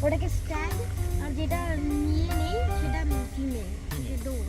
ওটাকে স্ট্যাগ, আর যেটা নিয়ে নেই সেটা female, door.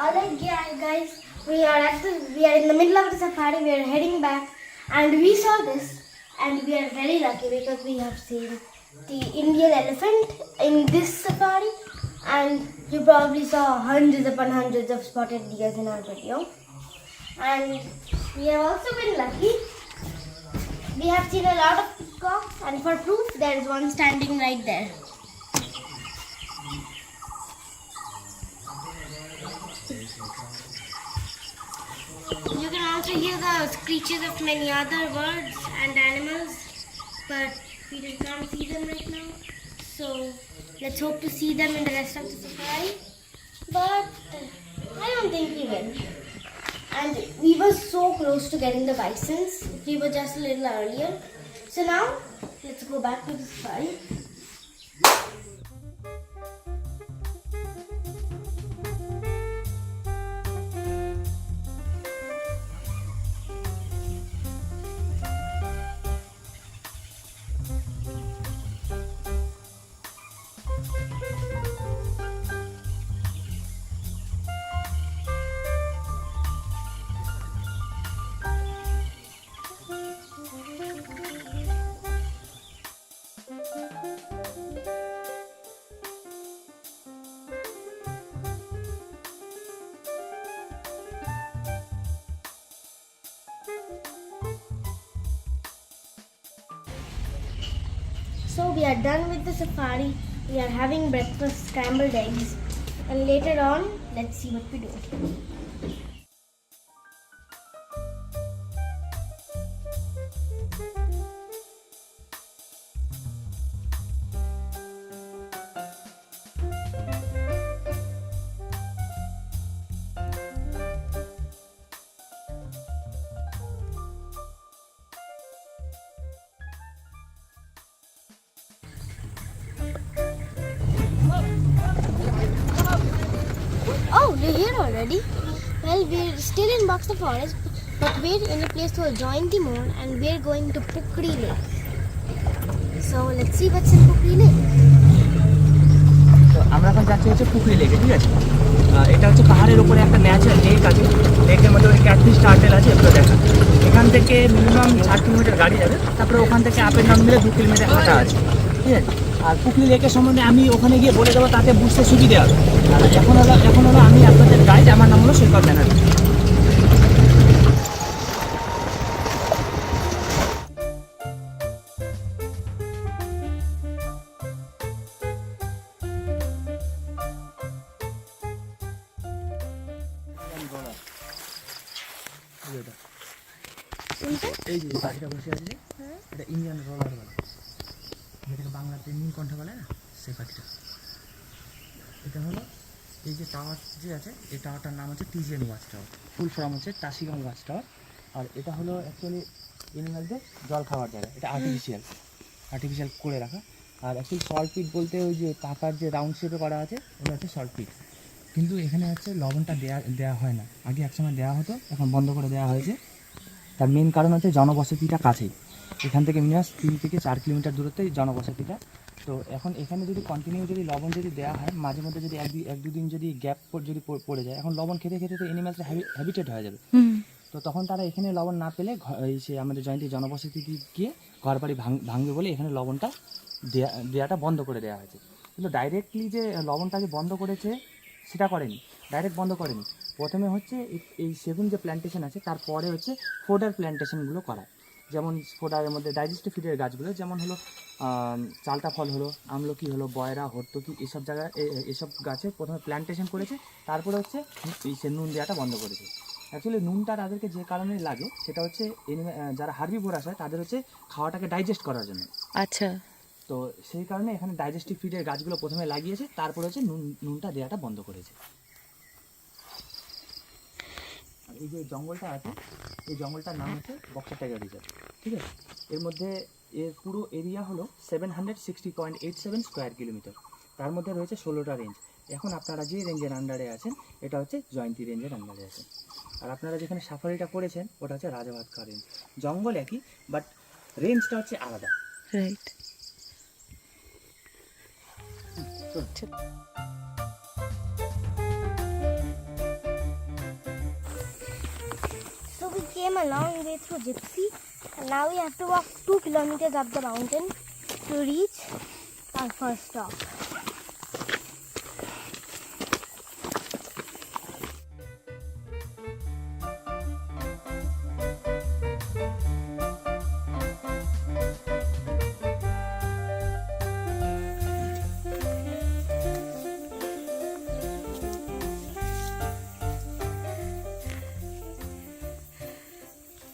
Alright guys, we are in the middle of the safari. We are heading back, and we saw this, and we are very lucky because we have seen the Indian elephant in this safari, and you probably saw hundreds upon hundreds of spotted deers in our video. And we have also been lucky. We have seen a lot of peacocks, and for proof, there is one standing right there. You can also hear the screeches of many other birds and animals, but we just can't see them right now. So let's hope to see them in the rest of the safari. But I don't think we will. And we were so close to getting the bisons. We were just a little earlier. So now let's go back to the safari. So we are done with the safari. We are having breakfast, scrambled eggs, and later on, let's see what we do. we're here already. Well, we're still in Boxer Forest, but we're in a place called Jayanti Mall and we're going to Pukri Lake. So let's see what's in Pukri Lake. তো আমরা এখন যাচ্ছি হচ্ছে পুকুরি লেকে, ঠিক আছে। এটা হচ্ছে পাহাড়ের উপরে একটা ন্যাচারাল লেক আছে। লেকের মধ্যে ওই ক্যাটফিশ টার্টেল আছে, এগুলো দেখা। এখান থেকে মিনিমাম 8 কিলোমিটার গাড়ি যাবে, তারপরে ওখান থেকে আপ অ্যান্ড ডাউন মিলে 2 কিলোমিটার হাঁটা আছে, ঠিক আছে। আর পুকুরি লেকের সম্বন্ধে আমি ওখানে গিয়ে বলে দেবো, তাতে বুঝতে সুবিধে হবে। আর এখন হলো আমি আপনাদের গাইড, আমার নাম হলো সৈকত ব্যানার্জি। এই যে পাখিটা বসে আছে, এটা ইন্ডিয়ান রোলার বলে, যেটাকে বাংলাতে নীলকণ্ঠ বলে না, সেই পাখিটা। এটা হলো এই যে টাওয়ার যে আছে, এই টাওয়ারটার নাম হচ্ছে TGN watch tower, full form হচ্ছে টাসিগাং ওয়াচ টাওয়ার। আর এটা হলো অ্যাকচুয়ালি এনিম্যালদের জল খাওয়ার জায়গা, এটা আর্টিফিশিয়াল করে রাখা। আর অ্যাকচুয়ালি সল্ট পিট বলতে ওই যে পাকার যে রাউন্ড শেপে করা আছে, ওটা হচ্ছে সল্ট পিট। কিন্তু এখানে হচ্ছে লবণটা দেওয়া হয় না, আগে একসময় দেওয়া হতো, এখন বন্ধ করে দেওয়া হয়েছে। তার মেন কারণ হচ্ছে জনবসতিটা কাছেই, এখান থেকে মিনিমাম 3 থেকে 4 কিলোমিটার দূরত্বে জনবসতিটা। তো এখন এখানে যদি কন্টিনিউ যদি লবণ যদি দেওয়া হয়, মাঝে মধ্যে যদি এক দুদিন যদি গ্যাপ যদি পড়ে যায়, এখন লবণ খেতে খেতে তো এনিম্যালস হ্যাবিটেট হয়ে যাবে। তো তখন তারা এখানে লবণ না পেলে সে আমাদের জয়ন্তী জনবসতি গিয়ে ঘর বাড়ি ভাঙবে বলে এখানে লবণটা দেওয়াটা বন্ধ করে দেওয়া হয়েছে। কিন্তু ডাইরেক্টলি যে লবণটাকে বন্ধ করেছে সেটা করেনি, ডাইরেক্ট বন্ধ করেনি। প্রথমে হচ্ছে এই সেগুন যে প্ল্যান্টেশন আছে, তারপরে হচ্ছে ফোডার প্ল্যান্টেশনগুলো করা। যেমন ফোডারের মধ্যে ডাইজেস্টিভ ফিডের গাছগুলো, যেমন হলো চালটা ফল হলো, আমলকি হলো, বয়রা, হর্তকি, এসব জায়গায় এসব গাছে প্রথমে প্ল্যান্টেশন করেছে, তারপরে হচ্ছে সে নুন দেওয়াটা বন্ধ করেছে। অ্যাকচুয়ালি নুনটা তাদেরকে যে কারণে লাগে, সেটা হচ্ছে যারা হার্বিভোরাস হয় তাদের হচ্ছে খাওয়াটাকে ডাইজেস্ট করার জন্য। আচ্ছা, তো সেই কারণে এখানে ডাইজেস্টিভ ফিডের গাছগুলো প্রথমে লাগিয়েছে, তারপরে হচ্ছে নুনটা দেওয়াটা বন্ধ করেছে। এই যে জঙ্গলটা আছে, এই জঙ্গলটার নাম হচ্ছে বক্সার টাইগার রিজার্ভ, ঠিক আছে। এর মধ্যে এর পুরো এরিয়া হলো 760.87 স্কোয়ার কিলোমিটার। তার মধ্যে রয়েছে 16টা রেঞ্জ। এখন আপনারা যে রেঞ্জের আন্ডারে আছেন, এটা হচ্ছে জয়ন্তী রেঞ্জের আন্ডারে আছেন। আর আপনারা যেখানে সাফারিটা করেছেন, ওটা হচ্ছে রাজাভাতখাল রেঞ্জ। জঙ্গল একই, বাট রেঞ্জটা হচ্ছে আলাদা। Right. So we came a long way through Gypsy and now we have to walk 2 kilometers up the mountain to reach our first stop.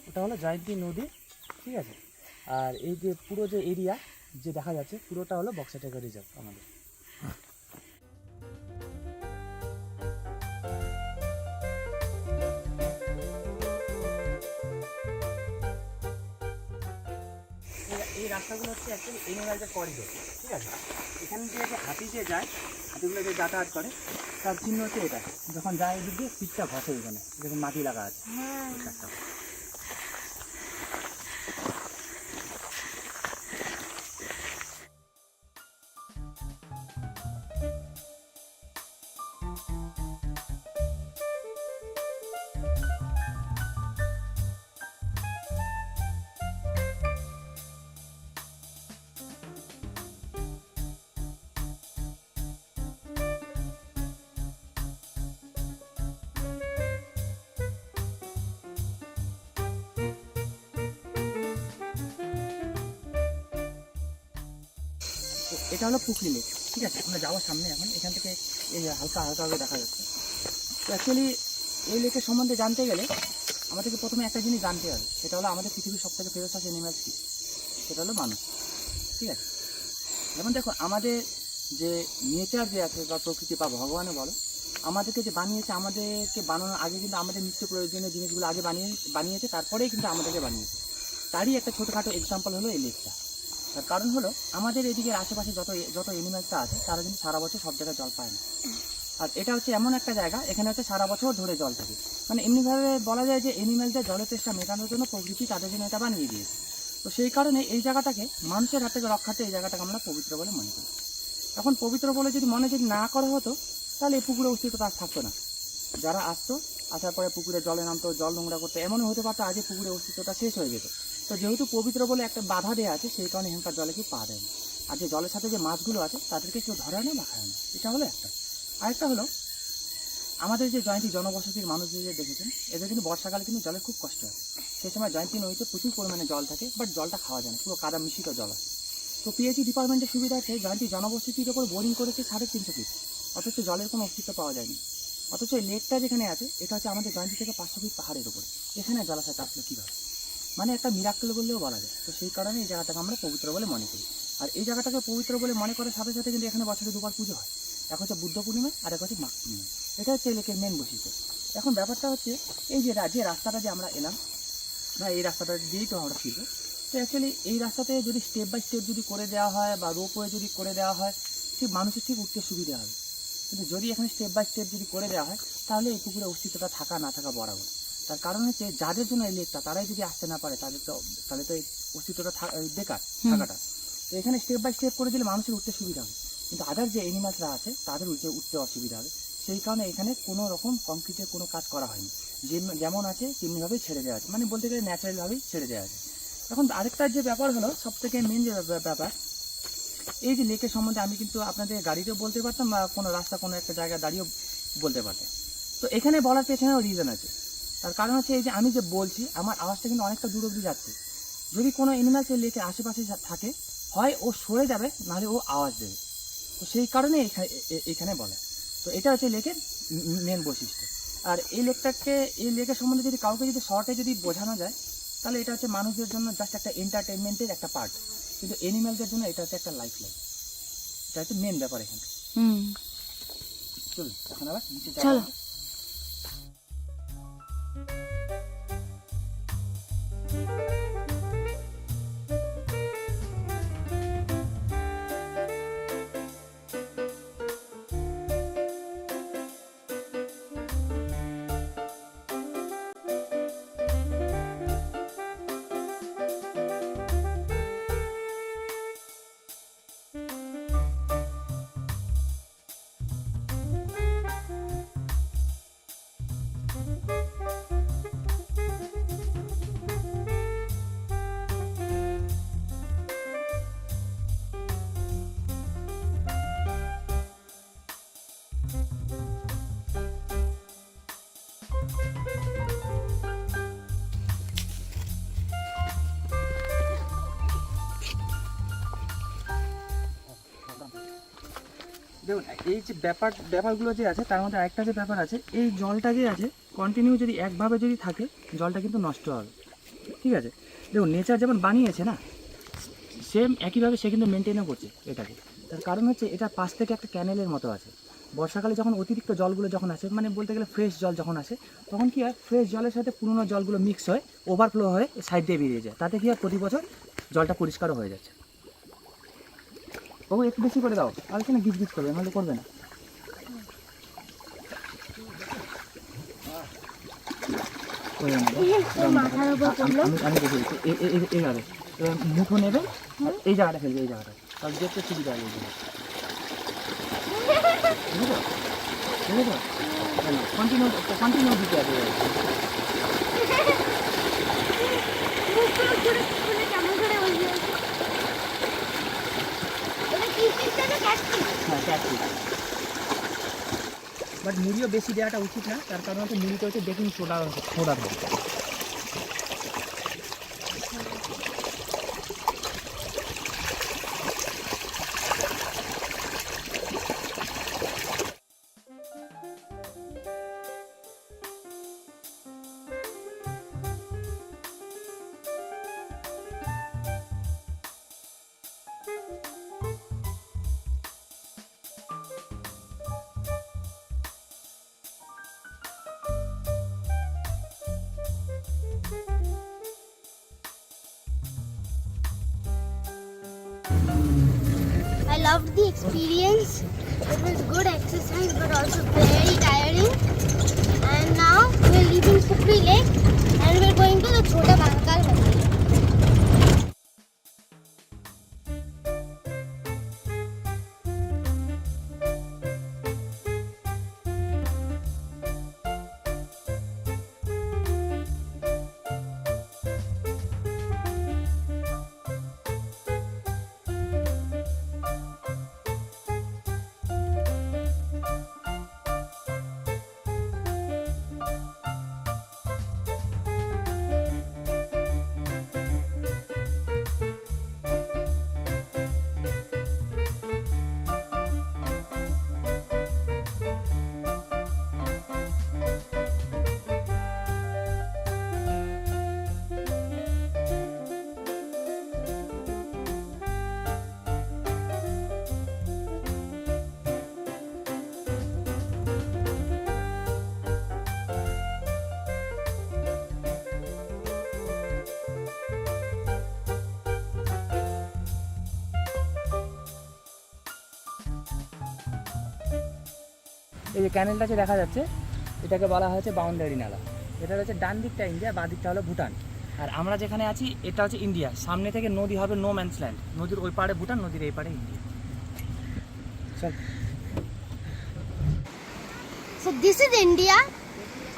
এটা হলো জয়ন্তী নদী, ঠিক আছে। আর এই যে পুরো যে এরিয়া যে দেখা যাচ্ছে, পুরোটা হলো বক্সার টাইগার রিজার্ভ আমাদের। এই রাস্তাগুলো হচ্ছে অ্যাকচুয়ালি এনিম্যালদের করিডোর, ঠিক আছে। এখান দিয়ে যে হাতি যে যায়, হাতিগুলো যে যাতায়াত করে, তার চিহ্ন হচ্ছে এটা। যখন যায় এদিক দিয়ে পিঠটা ঘষে, এখানে যেরকম মাটি লাগা আছে। এটা হলো পুকুরি লেক, ঠিক আছে। আমরা যাওয়ার সামনে এখন এখান থেকে এই হালকা হালকাভাবে দেখা যাচ্ছে। তো অ্যাকচুয়ালি এই লেকের সম্বন্ধে জানতে গেলে আমাদেরকে প্রথমে একটা জিনিস জানতে হবে, সেটা হলো আমাদের পৃথিবীর সবথেকে ফেরোসাস অ্যানিম্যালস কি, সেটা হলো মানুষ, ঠিক আছে। যেমন দেখো, আমাদের যে নেচার যে আছে বা প্রকৃতি বা ভগবানও বলো, আমাদেরকে যে বানিয়েছে, আমাদেরকে বানানোর আগে কিন্তু আমাদের নিত্য প্রয়োজনীয় জিনিসগুলো আগে বানিয়েছে, তারপরেই কিন্তু আমাদেরকে বানিয়েছে। তারই একটা ছোটোখাটো এক্সাম্পল হলো এই লেকটা। তার কারণ হলো আমাদের এদিকের আশেপাশে যত অ্যানিম্যালসটা আছে, তারা কিন্তু সারা বছর সব জায়গায় জল পায় না। আর এটা হচ্ছে এমন একটা জায়গা, এখানে হচ্ছে সারা বছর ধরে জল থাকে। মানে এমনিভাবে বলা যায় যে অ্যানিম্যালদের জলের তেষ্টা মেটানোর জন্য প্রকৃতি তাদের জন্য এটা বানিয়ে দিয়েছে। তো সেই কারণে এই জায়গাটাকে মানুষের হাত থেকে রক্ষার্থে এই জায়গাটাকে আমরা পবিত্র বলে মনে করি। এখন পবিত্র বলে যদি মনে যদি না করা হতো, তাহলে এই পুকুরের অস্তিত্ব আর থাকতো না। যারা আসতো, আসার পরে পুকুরে জলে নামতো, জল নোংরা করতো, এমনও হতে পারতো আজকে পুকুরের অস্তিত্বটা শেষ হয়ে যেত। তো যেহেতু পবিত্র বলে একটা বাধা দেওয়া আছে, সেই কারণে এখানকার জলে কেউ পা দেয় না। আর যে জলের সাথে যে মাছগুলো আছে তাদেরকে কেউ ধরে না বা খায় না, এটা হলো একটা। আরেকটা হলো আমাদের যে জয়ন্তী জনবসতির মানুষদের যে দেখেছেন, এদের কিন্তু বর্ষাকালে কিন্তু জলের খুব কষ্ট হয়। সেই সময় জয়ন্তী নদীতে প্রচুর পরিমাণে জল থাকে, বাট জলটা খাওয়া যায় না, পুরো কাদা মিশ্রিত জল আছে। তো পিএইচই ডিপার্টমেন্টের সুবিধা আছে, জয়ন্তী জনবসতির ওপর বোরিং করেছে 350 ফিট, অথচ জলের কোনো অস্তিত্ব পাওয়া যায়নি। অথচ এই লেকটা যেখানে আছে, এটা হচ্ছে আমাদের জয়ন্তী থেকে 500 ফিট পাহাড়ের উপরে, এখানে জলাশয়টা আসলে কীভাবে, মানে একটা মিরাক্কেল বললেও বলা যায়। তো সেই কারণে এই জায়গাটাকে আমরা পবিত্র বলে মনে করি। আর এই জায়গাটাকে পবিত্র বলে মনে করার সাথে সাথে কিন্তু এখানে বছরে 2বার পুজো হয়, এক হচ্ছে বুদ্ধ পূর্ণিমা আর এক হচ্ছে মাঘ পূর্ণিমা। এটা হচ্ছে এই লেকের মেন বৈশিষ্ট্য। এখন ব্যাপারটা হচ্ছে এই যে রাস্তাটা যে আমরা এলাম, বা এই রাস্তাটা দিয়েই তো আমরা ফিরবো। তো অ্যাকচুয়ালি এই রাস্তাতে যদি স্টেপ বাই স্টেপ যদি করে দেওয়া হয় বা রোপওয়ে যদি করে দেওয়া হয়, ঠিক মানুষের ঠিক উঠতে সুবিধা হবে। কিন্তু যদি এখানে স্টেপ বাই স্টেপ যদি করে দেওয়া হয়, তাহলে এই পুকুরের অস্তিত্বটা থাকা না থাকা বরাবর। তার কারণ হচ্ছে যাদের জন্য এই লেকটা, তারাই যদি আসতে না পারে, তাহলে তো এই অস্তিত্বটা বেকার থাকাটা। তো এখানে স্টেপ বাই স্টেপ করে দিলে মানুষের উঠতে সুবিধা হবে, কিন্তু আদার যে অ্যানিমালসরা আছে তাদের উঠতে অসুবিধা হবে। সেই কারণে এখানে কোনো রকম কংক্রিটের কোনো কাজ করা হয়নি, যেমন আছে তেমনিভাবেই ছেড়ে দেওয়া আছে, মানে বলতে গেলে ন্যাচারালভাবেই ছেড়ে দেওয়া আছে। এখন আরেকটা যে ব্যাপার হলো, সবথেকে মেন যে ব্যাপার, এই যে লেকের সম্বন্ধে আমি কিন্তু আপনাদের গাড়িতেও বলতে পারতাম বা কোনো রাস্তা কোনো একটা জায়গায় দাঁড়িয়েও বলতে পারতাম। তো এখানে বলার পেছনেও রিজন আছে। তার কারণ হচ্ছে এই যে আমি যে বলছি, আমার আওয়াজটা কিন্তু অনেকটা দূর অবধি যাচ্ছে। যদি কোনো অ্যানিমালস এই লেকের আশেপাশে থাকে, হয় ও সরে যাবে, নাহলে ও আওয়াজ দেবে। তো সেই কারণে এখানে বলে। তো এটা হচ্ছে লেকের মেন বৈশিষ্ট্য। আর এই লেকের সম্বন্ধে যদি কাউকে যদি শর্টে যদি বোঝানো যায়, তাহলে এটা হচ্ছে মানুষদের জন্য জাস্ট একটা এন্টারটেনমেন্টের একটা পার্ট, কিন্তু অ্যানিম্যালদের জন্য এটা হচ্ছে একটা লাইফ লাইন। এটা হচ্ছে মেন ব্যাপার এখানে। চলুন এখন আবার নিচে চলো। দেখুন, এই যে ব্যাপারগুলো যে আছে, তার মধ্যে আরেকটা যে ব্যাপার আছে, এই জলটা যে আছে কন্টিনিউ যদি একভাবে যদি থাকে, জলটা কিন্তু নষ্ট হবে। ঠিক আছে, দেখুন নেচার যেমন বানিয়েছে না, সেম একইভাবে সে কিন্তু মেনটেনও করছে এটাকে। তার কারণ হচ্ছে এটার পাশ থেকে একটা ক্যানেলের মতো আছে। বর্ষাকালে যখন অতিরিক্ত জলগুলো যখন আসে, মানে বলতে গেলে ফ্রেশ জল যখন আসে, তখন কী হয়, ফ্রেশ জলের সাথে পুরনো জলগুলো মিক্স হয়ে ওভারফ্লো হয়ে সাইড দিয়ে বেরিয়ে যায়। তাতে কী হয়, প্রতি বছর জলটা পরিষ্কারও হয়ে যাচ্ছে। ও একটু বেশি করে দাও, আর এখানে গিজ করবে, নাহলে করবে না। আমি দেখে দিচ্ছি, এইভাবে মুঠো নেবে, এই জায়গাটা ফেলবে, এই জায়গাটা, তাহলে দেখতে সুবিধা হবে। বুঝেছো বুঝেছো, কন্টিনিউ দিতে হবে। হ্যাঁ, ক্যাটফিশ। বাট মুড়িও বেশি দেওয়াটা উচিত না, তার কারণ হচ্ছে মুড়িতে হচ্ছে বেকিং সোডা থাকে। I loved the experience It was good exercise but also very tiring. And now we're leaving Pukri Lake and we're going to the Chota Mahakal Mandir. এই যে ক্যানেলটা যে দেখা যাচ্ছে এটাকে বলা হয়েছে বাউন্ডারি নালা। এটা হচ্ছে ডান দিকটা ইন্ডিয়া, বাঁ দিকটা হলো ভুটান। আর আমরা যেখানে আছি এটা হচ্ছে ইন্ডিয়া। সামনে থেকে নদী হবে নো ম্যানস ল্যান্ড। নদীর ওই পাড়ে ভুটান, নদীর এই পাড়ে ইন্ডিয়া। চল। So this is India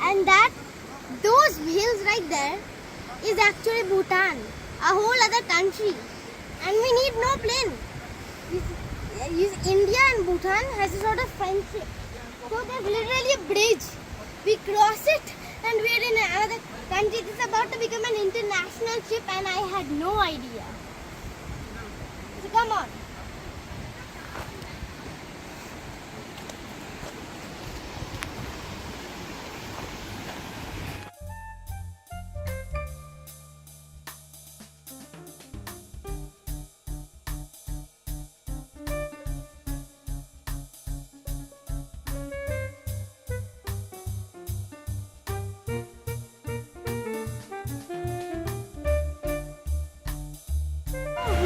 and those hills right there is actually Bhutan, a whole other country, and we need no plane. India and Bhutan has a sort of friendship, so there's literally a bridge. We cross it and we're in another country. This is about to become an international trip and I had no idea. So come on.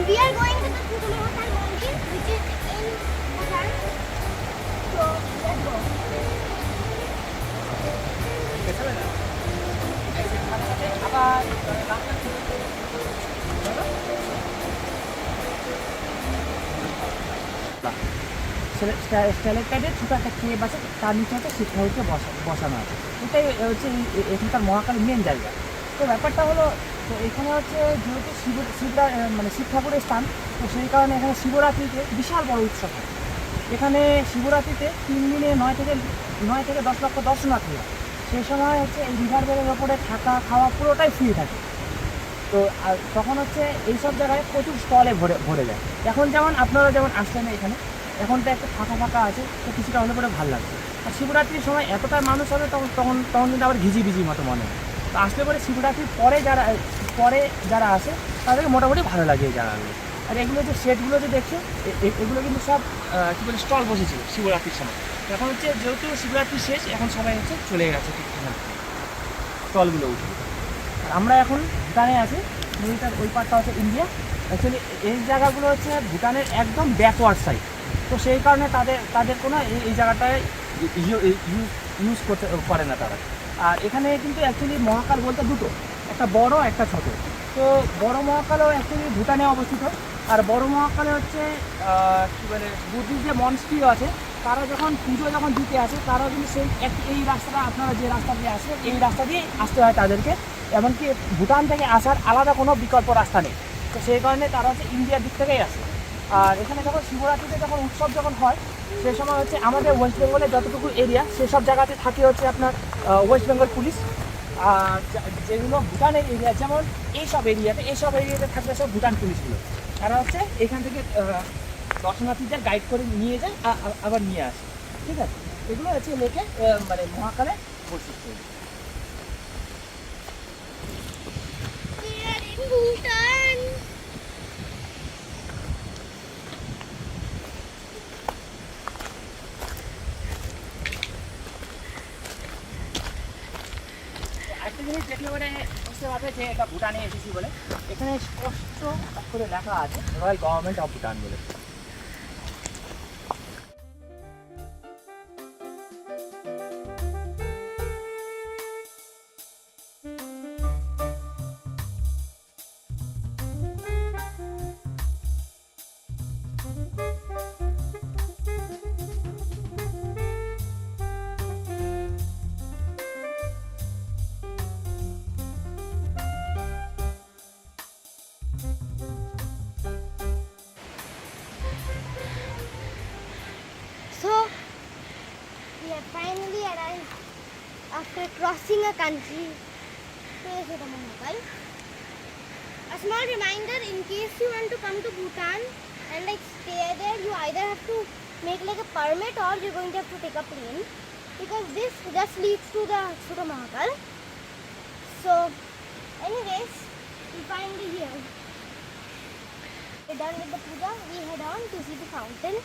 We are going to the Chota Mahakal Mandir, which is in Bhutan. So let's go. স্ট্যালেক্টাইটের ছোটো একটা কেব আছে, তার নিচে হচ্ছে শিক্ষা হচ্ছে বসানো আছে। এটাই হচ্ছে এখানকার মহাকালের মেন জায়গা। তো ব্যাপারটা হলো, তো এখানে হচ্ছে যেহেতু মানে শিব ঠাকুরের স্থান, তো সেই কারণে এখানে শিবরাত্রিতে বিশাল বড় উৎসব হয়। এখানে শিবরাত্রিতে 3 দিনে 9 থেকে 10 লক্ষ দর্শনার্থী হয়। সেই সময় হচ্ছে এই রিভার বেলের ওপরে থাকা খাওয়া পুরোটাই ফ্রি থাকে। তো আর তখন হচ্ছে এইসব জায়গায় প্রচুর স্টলে ভরে যায়। এখন যেমন আপনারা যেমন আসলেন এখানে, এখন তো একটু ফাঁকা আছে, তো কিছুটা হলে পরে ভালো লাগছে। আর শিবরাত্রির সময় এতটাই মানুষ হবে তখন কিন্তু আবার ঘিজি মতো মনে হয়। তো আসলে পরে শিবরাত্রির পরে যারা আসে তাদেরকে মোটামুটি ভালো লাগে এই জায়গাগুলো। আর এগুলো যে সেটগুলো যে দেখছো, এগুলো কিন্তু সব কী বলে স্টল বসেছিল শিবরাত্রির সময়। এখন হচ্ছে যেহেতু শিবরাত্রি শেষ, এখন সবাই হচ্ছে চলে গেছে স্টলগুলো উঠে। আর আমরা এখন ভুটানে আছি, নদীটার ওই পারটা হচ্ছে ইন্ডিয়া। অ্যাকচুয়ালি এই জায়গাগুলো হচ্ছে ভুটানের একদম ব্যাকওয়ার্ড সাইড, তো সেই কারণে তাদের কোনো এই জায়গাটায় ইউজ করে না তারা। আর এখানে কিন্তু অ্যাকচুয়ালি মহাকাল বলতে দুটো, একটা বড় একটা ছোট। তো বড় মহাকালও অ্যাকচুয়ালি ভুটানে অবস্থিত। আর বড় মহাকালে হচ্ছে কী বলে বুদ্ধিস্ট যে মনস্ট্রিও আছে, তারা যখন পুজো দিতে আসে, তারাও কিন্তু এই রাস্তাটা, আপনারা যে রাস্তা দিয়ে আসে এই রাস্তা দিয়ে আসতে হয় তাদেরকে। এমনকি ভুটান থেকে আসার আলাদা কোনো বিকল্প রাস্তা নেই। তো সেই কারণে তারা হচ্ছে ইন্ডিয়ার দিক থেকেই আসে। আর এখানে যখন শিবরাত্রিতে উৎসব হয়, সেই সময় হচ্ছে আমাদের ওয়েস্ট বেঙ্গলের যতটুকু এরিয়া সেসব জায়গাতে থাকে হচ্ছে আপনার ওয়েস্ট বেঙ্গল পুলিশ। আর যেগুলো ভুটানের এরিয়া, যেমন এইসব এরিয়াতে থাকবে সব ভুটান পুলিশগুলো। তারা হচ্ছে এখান থেকে দর্শনার্থীদের গাইড করে নিয়ে যায়, আবার নিয়ে আসে। ঠিক আছে, এগুলো হচ্ছে লেকে মানে মহাকালে বৈশিষ্ট্য। Bhutan. একটা জিনিস দেখলে পরে বুঝতে পারবে যে এটা ভুটানে এসেছি বলে। এখানে স্পষ্ট করে লেখা আছে রয়্যাল গভর্নমেন্ট অফ ভুটান বলে। after crossing a country to the Chota Mahakal. A small reminder, in case you want to come to Bhutan and like stay there, you either have to make like a permit or you're going to have to take a plane, because this just leads to the Chota Mahakal. So anyways, we finally here. We're done with the puja, we head on to see the fountain.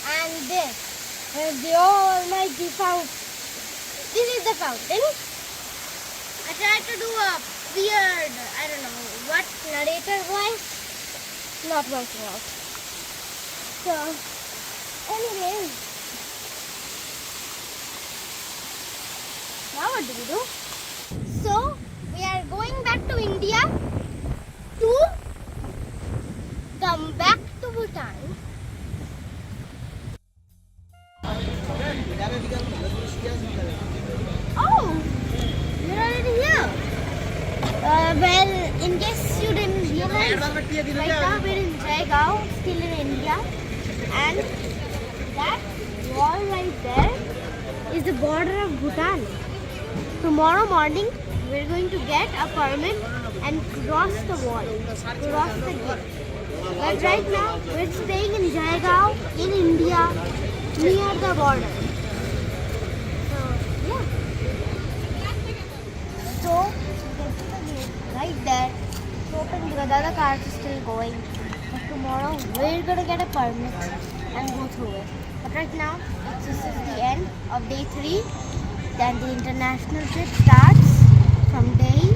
And this is the almighty fountain. This is the fountain. I tried to do a weird, I don't know what, narrator voice. Not working out. So, anyways. Now what do we do? So, we are going back to India to come back to Bhutan. Oh, you're already here. Well, in case you didn't realize, right now we're in Jaigaon, still in India, and that wall right there is the border of Bhutan. Tomorrow morning, we're going to get a permit and cross the wall, cross the gate. But right now, we're staying in Jaigaon, in India, near the border. So, you can see the gate right there. It's open because the other cars are still going. But tomorrow, we're gonna get a permit and go through it. But right now, this is the end of day 3. Then the international trip starts from day